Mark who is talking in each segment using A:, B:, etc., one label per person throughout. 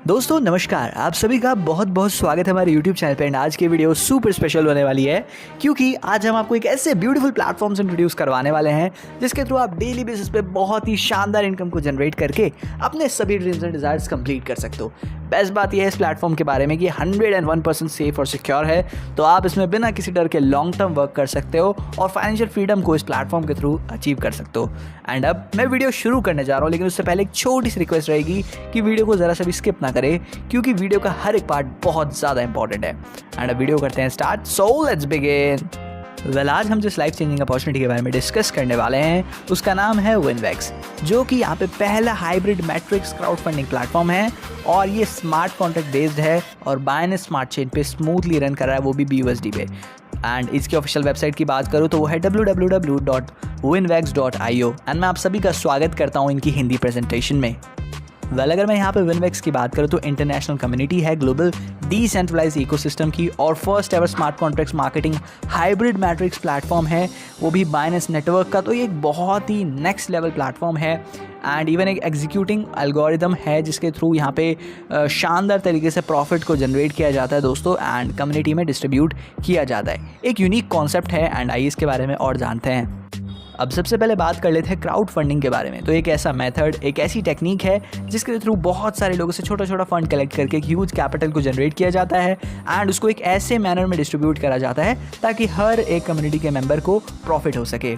A: दोस्तों नमस्कार, आप सभी का बहुत बहुत स्वागत है हमारे YouTube चैनल पे। एंड आज की वीडियो सुपर स्पेशल होने वाली है क्योंकि आज हम आपको एक ऐसे ब्यूटीफुल प्लेटफॉर्म से इंट्रोड्यूस करवाने वाले हैं जिसके थ्रू आप डेली बेसिस पे बहुत ही शानदार इनकम को जनरेट करके अपने सभी ड्रीम्स एंड डिजायर्स कंप्लीट कर सकते हो। बेस्ट बात यह है इस प्लेटफॉर्म के बारे में कि 101% सेफ और सिक्योर है, तो आप इसमें बिना किसी डर के लॉन्ग टर्म वर्क कर सकते हो और फाइनेंशियल फ्रीडम को इस प्लेटफॉर्म के थ्रू अचीव कर सकते हो। एंड अब मैं वीडियो शुरू करने जा रहा हूँ, लेकिन उससे पहले एक छोटी सी रिक्वेस्ट रहेगी कि वीडियो को ज़रा सा भी स्किप ना करें क्योंकि वीडियो का हर एक पार्ट बहुत ज़्यादा इंपॉर्टेंट है। एंड अब वीडियो करते हैं स्टार्ट, सो लेट्स बिगिन। आज हम जिस लाइफ चेंजिंग अपॉर्चुनिटी के बारे में डिस्कस करने वाले हैं उसका नाम है विनवेक्स, जो कि यहाँ पे पहला hybrid matrix crowd funding platform है और ये स्मार्ट कॉन्ट्रैक्ट बेस्ड है और बाइनेंस स्मार्ट चेन पे स्मूथली रन कर रहा है, वो भी BUSD पे। एंड इसकी ऑफिशियल वेबसाइट की बात करूँ तो वो है www.winvex.io। एंड मैं आप सभी का स्वागत करता हूँ इनकी हिंदी प्रेजेंटेशन में। अगर मैं यहाँ पे विनवेक्स की बात करूँ तो इंटरनेशनल कम्युनिटी है ग्लोबल डिसेंट्रलाइज इकोसिस्टम की और first ever smart contracts marketing hybrid matrix platform है, वो भी बाइनेंस नेटवर्क का। तो ये एक बहुत ही नेक्स्ट लेवल प्लेटफॉर्म है एंड इवन एक एग्जीक्यूटिंग एल्गोरिदम है जिसके थ्रू यहाँ पे शानदार तरीके से प्रॉफिट को जनरेट किया जाता है दोस्तों, एंड कम्युनिटी में डिस्ट्रीब्यूट किया जाता है। एक यूनिक कॉन्सेप्ट है एंड आइए इसके बारे में और जानते हैं। अब सबसे पहले बात कर लेते हैं क्राउड फंडिंग के बारे में। तो एक ऐसा मेथड, एक ऐसी टेक्निक है जिसके थ्रू बहुत सारे लोगों से छोटा छोटा फंड कलेक्ट करके एक ह्यूज कैपिटल को जनरेट किया जाता है एंड उसको एक ऐसे मैनर में डिस्ट्रीब्यूट करा जाता है ताकि हर एक कम्युनिटी के मेंबर को प्रॉफिट हो सके।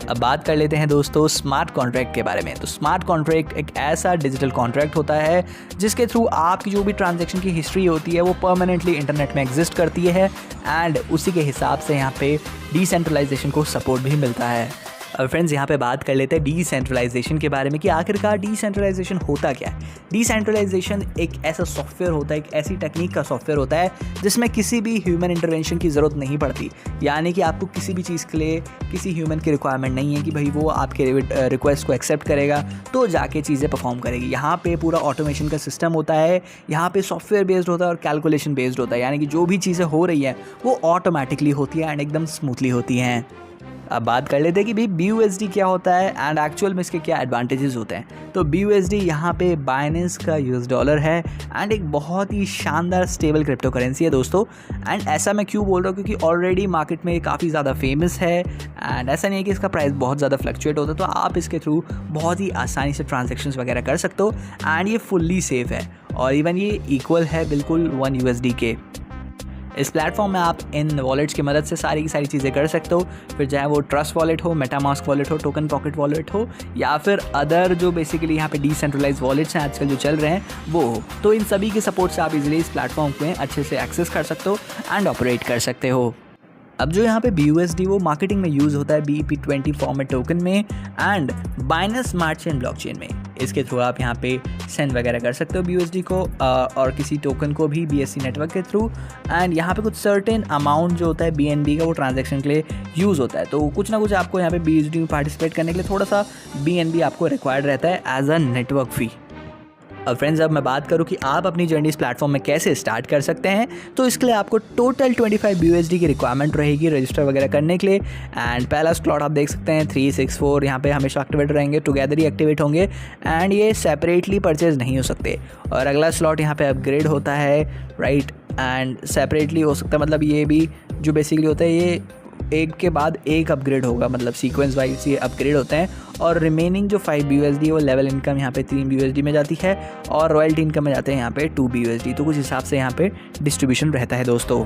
A: अब बात कर लेते हैं दोस्तों स्मार्ट कॉन्ट्रैक्ट के बारे में। तो स्मार्ट कॉन्ट्रैक्ट एक ऐसा डिजिटल कॉन्ट्रैक्ट होता है जिसके थ्रू आपकी जो भी ट्रांजैक्शन की हिस्ट्री होती है वो परमानेंटली इंटरनेट में एग्जिस्ट करती है एंड उसी के हिसाब से यहाँ पे डिसेंट्रलाइजेशन को सपोर्ट भी मिलता है। अब फ्रेंड्स यहाँ पे बात कर लेते हैं डिसेंट्रलाइजेशन के बारे में कि आखिरकार डिसेंट्रलाइजेशन होता क्या है। डिसेंट्रलाइजेशन एक ऐसा सॉफ्टवेयर होता है, एक ऐसी टेक्निक का सॉफ्टवेयर होता है जिसमें किसी भी ह्यूमन इंटरवेंशन की ज़रूरत नहीं पड़ती, यानी कि आपको किसी भी चीज़ के लिए किसी ह्यूमन की रिक्वायरमेंट नहीं है कि भाई वो आपके रिक्वेस्ट को एक्सेप्ट करेगा तो जाके चीज़ें परफॉर्म करेगी। यहाँ पे पूरा ऑटोमेशन का सिस्टम होता है, यहाँ पे सॉफ्टवेयर बेस्ड होता है और कैलकुलेशन बेस्ड होता है, यानी कि जो भी चीज़ें हो रही हैं वो ऑटोमेटिकली होती है एंड एकदम स्मूथली होती हैं। अब बात कर लेते हैं कि भाई BUSD क्या होता है एंड एक्चुअल में इसके क्या एडवांटेजेस होते हैं। तो BUSD यहाँ पे बाइनेंस का US डॉलर है एंड एक बहुत ही शानदार स्टेबल क्रिप्टो करेंसी है दोस्तों। एंड ऐसा मैं क्यों बोल रहा हूँ क्योंकि ऑलरेडी मार्केट में काफ़ी ज़्यादा फेमस है एंड ऐसा नहीं है कि इसका प्राइस बहुत ज़्यादा फ्लक्चुएट होता है, तो आप इसके थ्रू बहुत ही आसानी से ट्रांजेक्शन्स वगैरह कर सकते हो एंड ये फुल्ली सेफ है और इवन ये इक्वल है बिल्कुल 1 USD के। इस प्लेटफॉर्म में आप इन वॉलेट्स की मदद से सारी की सारी चीज़ें कर सकते हो, फिर चाहे वो ट्रस्ट वॉलेट हो, मेटामास्क वॉलेट हो, टोकन पॉकेट वॉलेट हो या फिर अदर जो बेसिकली यहाँ पे डिसेंट्रलाइज वॉलेट्स हैं आजकल जो चल रहे हैं वो हो। तो इन सभी के सपोर्ट से आप इजीली इस प्लेटफॉर्म में अच्छे से एक्सेस कर सकते हो एंड ऑपरेट कर सकते हो। अब जो यहाँ पे BUSD वो मार्केटिंग में यूज़ होता है BEP20 फॉर्मेट टोकन में and Binance smart chain blockchain में। इसके थ्रू आप यहाँ पे सेंड वगैरह कर सकते हो BUSD को और किसी टोकन को भी BSC नेटवर्क के थ्रू। एंड यहाँ पे कुछ सर्टेन अमाउंट जो होता है BNB का वो ट्रांजैक्शन के लिए यूज़ होता है, तो कुछ ना कुछ आपको यहाँ पे BUSD में पार्टिसिपेट करने के लिए थोड़ा सा BNB आपको रिक्वायर्ड रहता है एज अ नेटवर्क फ़ी। अब फ्रेंड्स अब मैं बात करूँ कि आप अपनी जर्नी इस प्लेटफॉर्म में कैसे स्टार्ट कर सकते हैं, तो इसके लिए आपको टोटल 25 BUSD की रिक्वायरमेंट रहेगी रजिस्टर वगैरह करने के लिए। एंड पहला स्लॉट आप देख सकते हैं 364 यहाँ पे हमेशा एक्टिवेट रहेंगे, टुगेदर ही एक्टिवेट होंगे एंड ये सेपरेटली परचेज नहीं हो सकते। और अगला स्लॉट यहाँ पे अपग्रेड होता है राइट एंड सेपरेटली हो सकता है, मतलब ये भी जो बेसिकली होता है ये एक के बाद एक अपग्रेड होगा, मतलब सीक्वेंस वाइज ये अपग्रेड होते हैं। और रिमेनिंग जो 5 BUSD वो लेवल इनकम यहाँ पे 3 BUSD में जाती है और रॉयल्टी इनकम में जाते हैं यहाँ पे 2 BUSD। तो कुछ हिसाब से यहाँ पे डिस्ट्रीब्यूशन रहता है दोस्तों।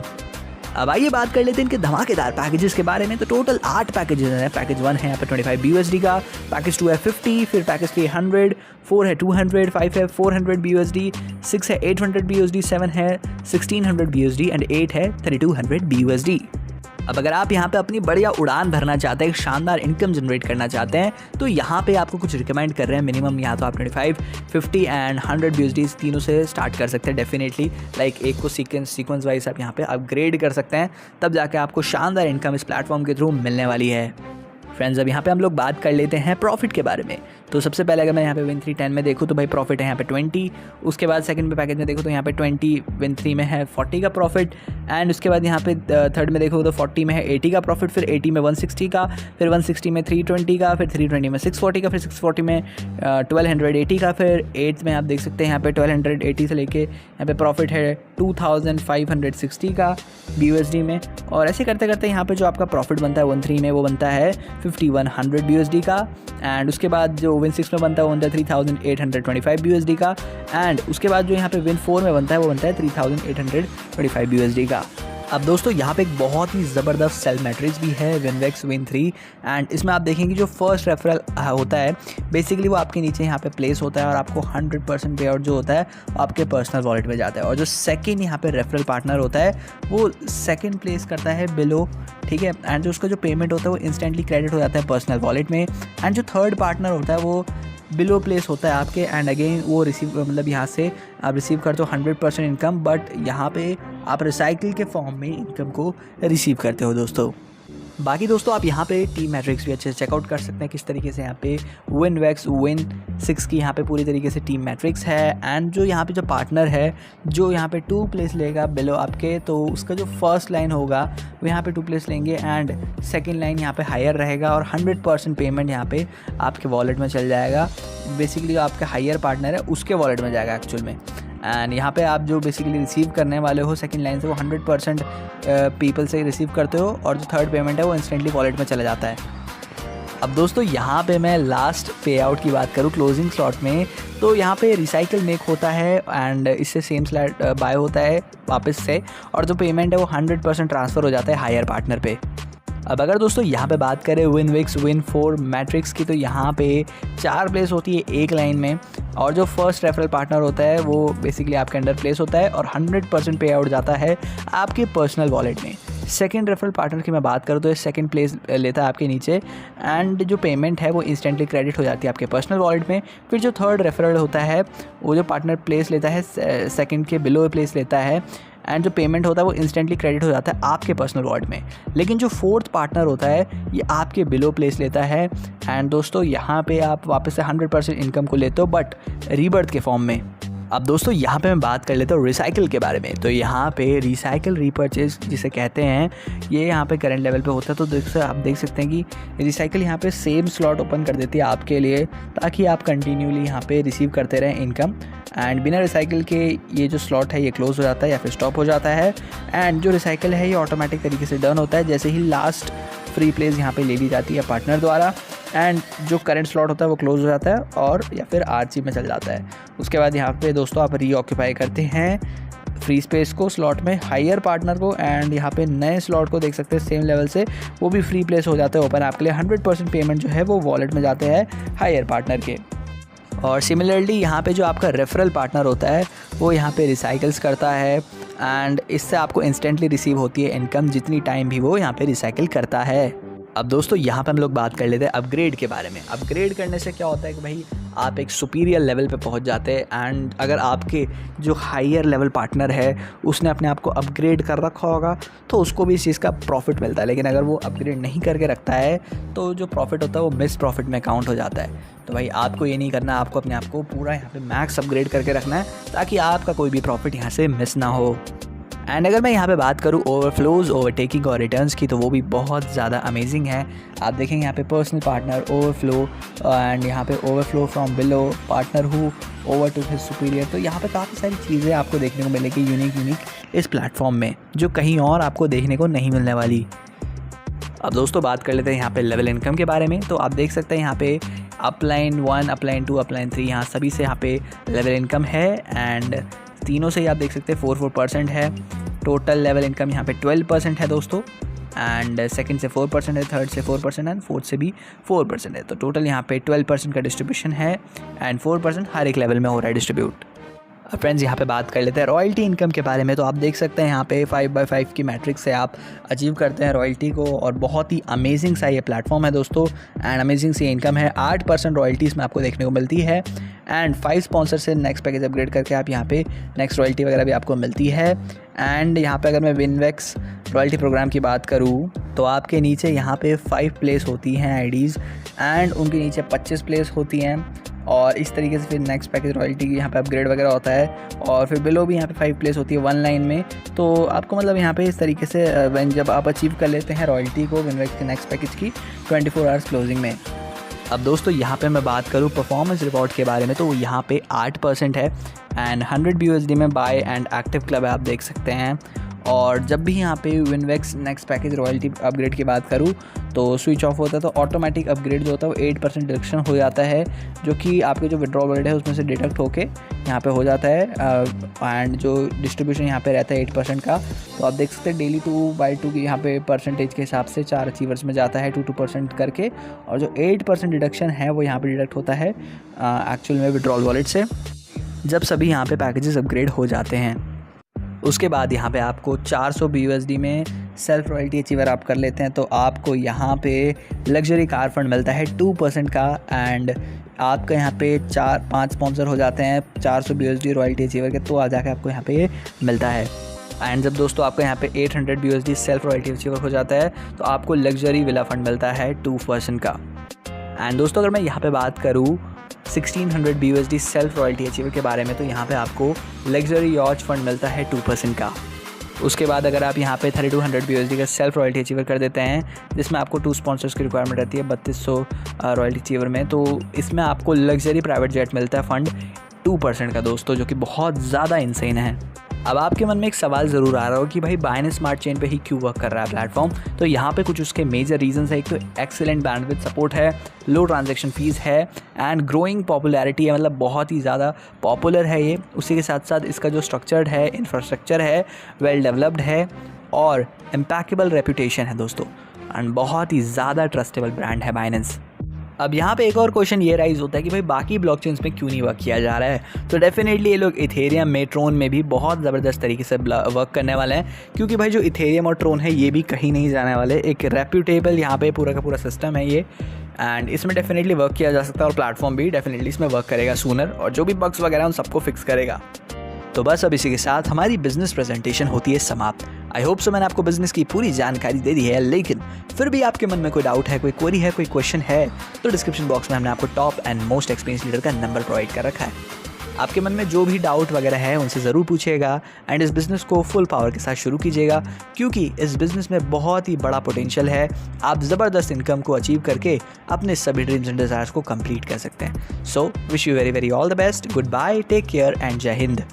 A: अब आइए बात कर लेते हैं इनके धमाकेदार पैकेजेस के बारे में। तो टोटल 8 पैकेजेस हैं। पैकेज 1 है यहाँ पे 25 BUSD का, पैकेज 2 है 50, फिर पैकेज 3 100, 4 है 200, 5 है 400 BUSD, 6 है 800 BUSD, 7 है 1600 BUSD एंड 8 है 3200 BUSD। अब अगर आप यहाँ पे अपनी बढ़िया उड़ान भरना चाहते हैं, शानदार इनकम जनरेट करना चाहते हैं, तो यहाँ पे आपको कुछ रिकमेंड कर रहे हैं। मिनिमम यहाँ तो आप 25, 50 एंड 100 BUSD तीनों से स्टार्ट कर सकते हैं डेफिनेटली। लाइक एक को सीक्वेंस वाइज आप यहाँ पे अपग्रेड कर सकते हैं, तब जाके आपको शानदार इनकम इस प्लेटफॉर्म के थ्रू मिलने वाली है। फ्रेंड्स अब यहाँ पे हम लोग बात कर लेते हैं प्रॉफिट के बारे में। तो सबसे पहले अगर मैं यहाँ पे Win3 10 में देखूँ तो भाई प्रॉफिट है यहाँ पे 20, उसके बाद सेकंड पे पैकेज में देखूँ तो यहाँ पे 20, Win3 में है 40 का प्रॉफिट, एंड उसके बाद यहाँ पे थर्ड में देखो तो 40 में है 80 का प्रॉफिट, फिर 80 में 160 का, फिर 160 में 320 का, फिर 320 में 640 का, फिर 640 में 1280 का, फिर 8th में आप देख सकते हैं यहाँ पे 1280 से लेके यहाँ पे प्रॉफिट है 2560 का BUSD में। और ऐसे करते करते यहाँ पे जो आपका प्रॉफिट बनता है Win3 में वो बनता है 5100 BUSD का, एंड उसके बाद जो Win6 में बनता है वो बनता है 3825 BUSD का, एंड उसके बाद जो यहाँ पे Win4 में बनता है वो बनता है 3825 BUSD का। अब दोस्तों यहाँ पे एक बहुत ही ज़बरदस्त सेल मैट्रिक्स भी है Winvex Win3, एंड इसमें आप देखेंगे जो फर्स्ट रेफरल होता है बेसिकली वो आपके नीचे यहाँ पे प्लेस होता है और आपको 100% पे आउट जो होता है आपके पर्सनल वॉलेट में जाता है, और जो सेकंड यहाँ पे रेफरल पार्टनर होता है वो सेकंड प्लेस करता है बिलो, ठीक है, एंड जो उसका जो पेमेंट होता है वो इंस्टेंटली क्रेडिट हो जाता है पर्सनल वॉलेट में, एंड जो थर्ड पार्टनर होता है वो बिलो प्लेस होता है आपके, एंड अगेन वो रिसीव मतलब यहाँ से आप रिसीव करते हो 100% इनकम, बट यहाँ पे आप रिसाइकिल के फॉर्म में इनकम को रिसीव करते हो दोस्तों। बाकी दोस्तों आप यहाँ पे टीम मैट्रिक्स भी अच्छे से चेकआउट कर सकते हैं किस तरीके से यहाँ पे Winvex Win6 की यहाँ पे पूरी तरीके से टीम मैट्रिक्स है, एंड जो यहाँ पे जो पार्टनर है जो यहाँ पे 2 प्लेस लेगा बिलो आपके, तो उसका जो फर्स्ट लाइन होगा वो यहाँ पे 2 प्लेस लेंगे, एंड सेकंड लाइन यहाँ पे हायर रहेगा और 100% पेमेंट यहाँ पे आपके वॉलेट में चल जाएगा, बेसिकली जो आपका हायर पार्टनर है उसके वॉलेट में जाएगा एक्चुअल में, एंड यहाँ पे आप जो बेसिकली रिसीव करने वाले हो सेकंड लाइन से वो 100% पीपल से रिसीव करते हो, और जो थर्ड पेमेंट है वो इंस्टेंटली वॉलेट में चला जाता है। अब दोस्तों यहाँ पे मैं लास्ट पे आउट की बात करूँ क्लोजिंग स्लॉट में, तो यहाँ पे रिसाइकिल मेक होता है एंड इससे सेम स्लॉट बाय होता है वापस से, और जो पेमेंट है वो 100% ट्रांसफ़र हो जाता है हायर पार्टनर पे। अब अगर दोस्तों यहाँ पे बात करें Winvex Win4 मैट्रिक्स की, तो यहाँ पे 4 प्लेस होती है एक लाइन में, और जो फर्स्ट रेफरल पार्टनर होता है वो बेसिकली आपके अंडर प्लेस होता है और 100% पे आउट जाता है आपके पर्सनल वॉलेट में। सेकंड रेफरल पार्टनर की मैं बात करूँ तो ये सेकंड प्लेस लेता है आपके नीचे, एंड जो पेमेंट है वो इंस्टेंटली क्रेडिट हो जाती है आपके पर्सनल वॉलेट में। फिर जो थर्ड रेफरल होता है वो जो पार्टनर प्लेस लेता है सेकंड के बिलो प्लेस लेता है, एंड जो पेमेंट होता है वो इंस्टेंटली क्रेडिट हो जाता है आपके पर्सनल वॉलेट में। लेकिन जो फोर्थ पार्टनर होता है ये आपके बिलो प्लेस लेता है, एंड दोस्तों यहाँ पे आप वापस से 100% इनकम को लेते हो बट रीबर्थ के फॉर्म में। अब दोस्तों यहाँ पे मैं बात कर लेता हूँ रिसाइकिल के बारे में। तो यहाँ पे रिसाइकिल रीपर्चेज जिसे कहते हैं ये यहाँ पे करंट लेवल पे होता है। तो आप देख सकते हैं कि रिसाइकिल यहाँ पे सेम स्लॉट ओपन कर देती है आपके लिए, ताकि आप कंटिन्यूली यहाँ पे रिसीव करते रहें इनकम, एंड बिना रिसाइकिल के ये जो स्लॉट है ये क्लोज हो जाता है या फिर स्टॉप हो जाता है, एंड जो रिसाइकिल है ये ऑटोमेटिक तरीके से डन होता है जैसे ही लास्ट फ्री प्लेस यहाँ पे ले ली जाती है पार्टनर द्वारा, एंड जो करंट स्लॉट होता है वो क्लोज हो जाता है और या फिर आरसी में चल जाता है। उसके बाद यहाँ पे दोस्तों आप रीऑक्यूपाई करते हैं फ्री स्पेस को स्लॉट में हायर पार्टनर को, एंड यहाँ पे नए स्लॉट को देख सकते हैं सेम लेवल से वो भी फ्री प्लेस हो जाता है ओपन आपके लिए। 100% पेमेंट जो है वो वॉलेट में जाते हैं हायर पार्टनर के। और सिमिलरली यहाँ पे जो आपका रेफरल पार्टनर होता है वो यहाँ पे रिसाइकल्स करता है, एंड इससे आपको इंस्टेंटली रिसीव होती है इनकम जितनी टाइम भी वो यहाँ पे रिसाइकिल करता है। अब दोस्तों यहाँ पे हम लोग बात कर लेते हैं अपग्रेड के बारे में। अपग्रेड करने से क्या होता है कि भाई आप एक सुपीरियर लेवल पे पहुँच जाते हैं, एंड अगर आपके जो हायर लेवल पार्टनर है उसने अपने आप को अपग्रेड कर रखा होगा तो उसको भी इस चीज़ का प्रॉफिट मिलता है। लेकिन अगर वो अपग्रेड नहीं करके रखता है तो जो प्रॉफिट होता है वो मिस प्रॉफिट में काउंट हो जाता है। तो भाई आपको ये नहीं करना, आपको अपने आप को पूरा यहाँ पे मैक्स अपग्रेड करके रखना है ताकि आपका कोई भी प्रॉफिट यहाँ से मिस ना हो। एंड अगर मैं यहाँ पे बात करूँ ओवरफ्लोज, ओवरटेकिंग और रिटर्न्स की, तो वो भी बहुत ज़्यादा अमेजिंग है। आप देखेंगे यहाँ पे पर्सनल पार्टनर ओवरफ्लो, एंड यहाँ पे overflow from below partner who over to his superior. तो यहाँ पे काफ़ी सारी चीज़ें आपको देखने को मिलेगी यूनिक इस प्लेटफॉर्म में, जो कहीं और आपको देखने को नहीं मिलने वाली। अब दोस्तों बात कर लेते हैं यहाँ पे लेवल इनकम के बारे में। तो आप देख सकते हैं यहाँ पे अपलाइन 1, अपलाइन 2, अपलाइन 3 यहाँ सभी से यहाँ पे लेवल इनकम है, एंड तीनों से ही आप देख सकते हैं 4% है। टोटल लेवल इनकम यहाँ पे 12% है दोस्तों, एंड सेकंड से 4% है, थर्ड से 4% है, फोर्थ से भी 4% है। तो टोटल यहाँ पे 12% का डिस्ट्रीब्यूशन है, एंड 4% हर एक लेवल में हो रहा है डिस्ट्रीब्यूट। अब फ्रेंड्स यहाँ पे बात कर लेते हैं रॉयल्टी इनकम के बारे में। तो आप देख सकते हैं यहाँ पे 5x5 की मैट्रिक्स से आप अचीव करते हैं रॉयल्टी को, और बहुत ही अमेजिंग सा ये प्लेटफॉर्म है दोस्तों, एंड अमेजिंग सी इनकम है। 8% रॉयल्टीज़ में आपको देखने को मिलती है, एंड 5 स्पॉन्सर से नेक्स्ट पैकेज अपग्रेड करके आप यहाँ पे नेक्स्ट रॉयल्टी वगैरह भी आपको मिलती है। एंड यहाँ पे अगर मैं विनवेक्स रॉयल्टी प्रोग्राम की बात करूँ तो आपके नीचे यहाँ पे 5 प्लेस होती हैं आईडीज़ एंड उनके नीचे 25 प्लेस होती हैं और इस तरीके से फिर नेक्स्ट पैकेज रॉयल्टी यहाँ पे अपग्रेड वगैरह होता है और फिर बिलो भी यहाँ पे 5 प्लेस होती है 1 लाइन में। तो आपको मतलब यहाँ पे इस तरीके से जब आप अचीव कर लेते हैं रॉयल्टी को विनवेक्स के नेक्स्ट पैकेज की 24 आवर्स क्लोजिंग में। अब दोस्तों यहाँ पे मैं बात करूँ परफॉर्मेंस रिवॉर्ड के बारे में तो यहाँ पे 8% है एंड 100 BUSD में बाय एंड एक्टिव क्लब है, आप देख सकते हैं। और जब भी यहाँ पे विनवेक्स नेक्स्ट पैकेज रॉयल्टी अपग्रेड की बात करूँ तो स्विच ऑफ होता है तो ऑटोमेटिक अपग्रेड जो होता है वो 8% डिडक्शन हो जाता है, जो कि आपके जो विड्रॉल वॉलेट है उसमें से डिडक्ट होके यहाँ पे हो जाता है। एंड जो डिस्ट्रीब्यूशन यहाँ पे रहता है 8% का, तो आप देख सकते हैं डेली 2/2 की यहाँ पे परसेंटेज के हिसाब से 4 अचीवर्स में जाता है 2% करके, और जो 8% डिडक्शन है वो यहाँ पे डिडक्ट होता है एक्चुअल में विड्रॉल वॉलेट से जब सभी यहाँ पे पैकेजेस अपग्रेड हो जाते हैं। उसके बाद यहाँ पे आपको 400 BUSD में सेल्फ रॉयल्टी अचीवर आप कर लेते हैं तो आपको यहाँ पे लग्जरी कार फंड मिलता है 2% का एंड आपका यहाँ पे 4-5 स्पॉन्सर हो जाते हैं 400 BUSD रॉयल्टी अचीवर के, तो आ जाकर आपको यहाँ पे मिलता है। एंड जब दोस्तों आपको यहाँ पे 800 BUSD सेल्फ रॉयल्टी अचीवर हो जाता है तो आपको लग्जरी विला फंड मिलता है 2% का। एंड दोस्तों अगर मैं यहाँ पे बात करूँ 1600 BUSD सेल्फ रॉयल्टी अचीवर के बारे में तो यहाँ पे आपको लग्जरी यॉच फंड मिलता है 2% का। उसके बाद अगर आप यहाँ पे 3200 BUSD का सेल्फ रॉयल्टी अचीवर कर देते हैं जिसमें आपको 2 स्पॉन्सर्स की रिक्वायरमेंट रहती है 3200 रॉयल्टी अचीवर में, तो इसमें आपको लग्जरी प्राइवेट जेट मिलता है फंड 2% का दोस्तों, जो कि बहुत ज़्यादा इंसेन है। अब आपके मन में एक सवाल ज़रूर आ रहा हो कि भाई बाइनेंस स्मार्ट चेन पे ही क्यों वर्क कर रहा है प्लेटफॉर्म, तो यहाँ पे कुछ उसके मेजर रीजंस है। एक तो एक्सीलेंट बैंडविड्थ सपोर्ट है, लो ट्रांजैक्शन फीस है एंड ग्रोइंग पॉपुलैरिटी है, मतलब बहुत ही ज़्यादा पॉपुलर है ये। उसी के साथ साथ इसका जो स्ट्रक्चर्ड है इंफ्रास्ट्रक्चर है वेल डेवलप्ड है और इम्पैकेबल रेपुटेशन है दोस्तों, एंड बहुत ही ज़्यादा ट्रस्टेबल ब्रांड है बाइनेंस। अब यहाँ पे एक और क्वेश्चन ये राइज होता है कि भाई बाकी ब्लॉकचेन्स में क्यों नहीं वर्क किया जा रहा है, तो डेफिनेटली ये लोग इथेरियम में ट्रोन में भी बहुत ज़बरदस्त तरीके से वर्क करने वाले हैं, क्योंकि भाई जो इथेरियम और ट्रोन है ये भी कहीं नहीं जाने वाले। एक रेप्यूटेबल यहाँ पे पूरा का पूरा सिस्टम है ये एंड इसमें डेफिनेटली वर्क किया जा सकता है और प्लेटफॉर्म भी डेफिनेटली इसमें वर्क करेगा सूनर, और जो भी बग्स वगैरह उन सबको फिक्स करेगा। तो बस अब इसी के साथ हमारी बिजनेस प्रेजेंटेशन होती है समाप्त। आई होप सो मैंने आपको बिजनेस की पूरी जानकारी दे दी है, लेकिन फिर भी आपके मन में कोई डाउट है, कोई क्वेरी है, कोई क्वेश्चन है तो डिस्क्रिप्शन बॉक्स में हमने आपको top and most experience leader का नंबर प्रोवाइड कर रखा है। आपके मन में जो भी डाउट वगैरह है उनसे ज़रूर पूछिएगा एंड इस बिज़नेस को फुल पावर के साथ शुरू कीजिएगा, क्योंकि इस बिज़नेस में बहुत ही बड़ा पोटेंशियल है। आप ज़बरदस्त इनकम को अचीव करके अपने सभी ड्रीम्स एंड डिज़ायर्स को कंप्लीट कर सकते हैं। So wish you very very all the best, goodbye, take care and जय हिंद।